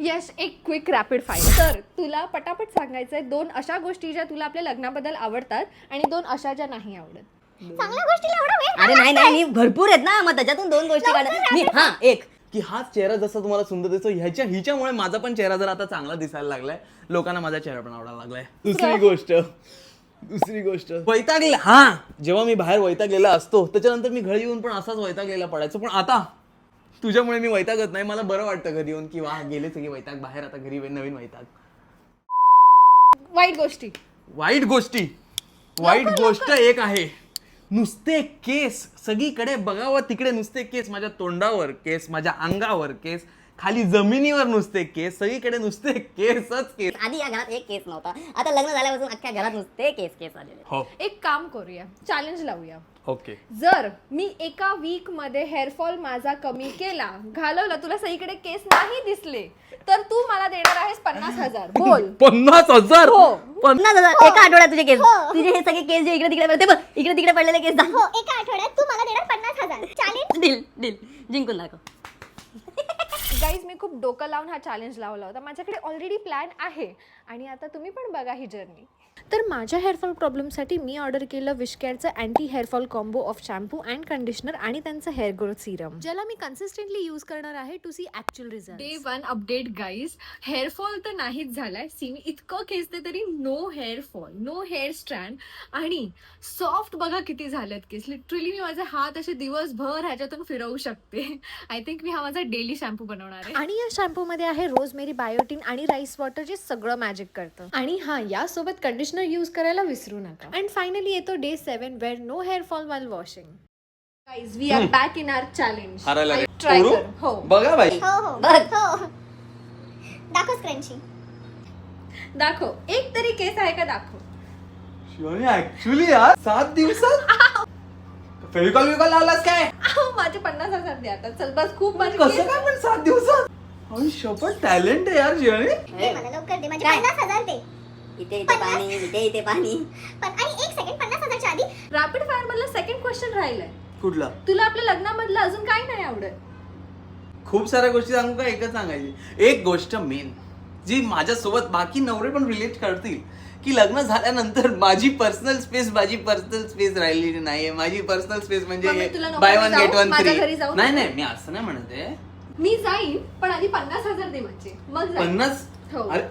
यश, एक quick rapid fire. तर तुला पटापट सांगायचंय 2 अशा गोष्टी ज्या तुला आपल्या लग्नाबद्दल आवडतात आणि 2 अशा ज्या नाही आवडत. चांगल्या गोष्टीला एवढा वेळ अरे नाही नाही भरपूर आहेत ना, मग त्याच्यातून 2 गोष्टी काढा मी. हा एक की हाच चेहरा जसा तुम्हाला सुंदर दिसतो हिच्यामुळे माझा पण चेहरा जर आता चांगला दिसायला लागलाय, लोकांना माझा चेहरा पण आवडायला लागलाय. दुसरी गोष्ट वैतागले. हा, जेव्हा मी बाहेर वैतागलेला असतो त्याच्यानंतर मी घरी येऊन पण असाच वैतागलेला पडायचो, पण आता तुझ्यामुळे मी वैतागत नाही. मला बरं वाटतं घरी येऊन की वा गेले सगळे वैताग बाहेर, आता घरी नवीन वैताग. वाईट गोष्टी. वाईट गोष्ट एक आहे, नुसते केस सगळीकडे बघावं तिकडे नुसते केस, माझ्या तोंडावर केस, माझ्या अंगावर केस, खाली जमिनीवर नुसते केस, सगळीकडे नुसते केसच केस. आधी या घरात एक केस नव्हता, आता लग्न झाल्यापासून अख्ख्या घरात नुसते केस आलेले. हो, एक काम करूया, चॅलेंज लावूया. ओके. जर मी एका वीक मध्ये हेअरफॉल माझा कमी केला, घालवला, तुला सगळीकडे केस नाही दिसले, तर तू मला देणार आहेस 50,000. बोल. 50,000? हो. 50,000 एका आठवड्यात तुझे केस, तुझे हे सगळे केस जे इकडे तिकडे पडले, ते बघ इकडे तिकडे पडलेले केस. हो, एका आठवड्यात तू मला देणार 50,000. चॅलेंज डील जिंकून दाखव. गाईज, मी खूप डोकं लावून हा चॅलेंज लावला होता. माझ्याकडे ऑलरेडी प्लॅन आहे आणि आता तुम्ही पण बघा ही जर्नी. तर माझ्या हेअरफॉल प्रॉब्लेमसाठी मी ऑर्डर केलं विशकेअरचं anti hairfall combo of shampoo and conditioner आणि त्यांचं हेअर ग्रोथ सिरम, ज्याला मी कन्सिस्टंटली यूज करणार आहे to see actual result. Day 1 update guys. Hairfall तर नाहीच झालाय. सी मी इतकं खेचते तरी no hairfall, no hair strand, आणि सॉफ्ट बघा किती झालेत केस. लिटरली मी माझे हात असे दिवसभर ह्याच्यातून फिरवू शकते. आय थिंक मी हा माझा डेली शॅम्पू बनवणार आहे. आणि या शॅम्पू मध्ये आहे रोजमेरी, बायोटिन आणि राईस वॉटर, जे सगळं मॅजिक करतं. आणि हा, यासोबत कंडिशनर यूज करायला विसरू नका. अँड फायनली येतो day 7 where no hair fall while washing. Guys, we are back in our challenge. Try कर. हो, बघा बाई, हो दाखव स्क्रंची. दाखव, एक तरी केस आहे का दाखव. ऍक्च्युली यार 7 दिवसात फेविकॉल लावलास काय? माझे 50,000 द्या आता. चल बस, खूप माझे कसं केस. काय पण 7 दिवसात? अरे शपथ, टॅलेंट आहे यार शिवानी. दे मला लवकर, दे माझे काय? 50,000 दे. इथे पाणी, इथे पाणी. पण आणि एक सेकंड, 50,000च्या आधी रॅपिड फायर मधला सेकंड क्वेश्चन राहिलाय. कुठला? तुला आपल्या लग्नामधलं अजून काय नाही आवडत? खूप साऱ्या गोष्टी सांगू का, एकच सांगायची. एक गोष्ट मेन जी माझ्यासोबत बाकी नवरे पण रिलेट करतील, की लग्न झाल्यानंतर माझी पर्सनल स्पेस राहिलेली नाहीये. माझी पर्सनल स्पेस मग म्हणजे तुला नको बाय मी वन जाऊ? गेट वन माझ्या फ्री. घरी जाऊ? नाही मी असं नाही म्हणत आहे. मी जाईन, पण आधी 50,000 दे माझे, मग जाईन. 50? हो. अरे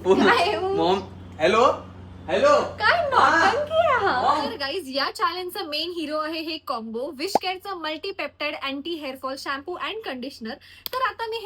काय? Maugham, hello. काय नौटंकी आहे हा? Mom. तर गाईज, या चॅलेंजचा मेन हिरो आहे हे कॉम्बो विशकेअरचं multipeptide anti hairfall shampoo and conditioner. तर आता मी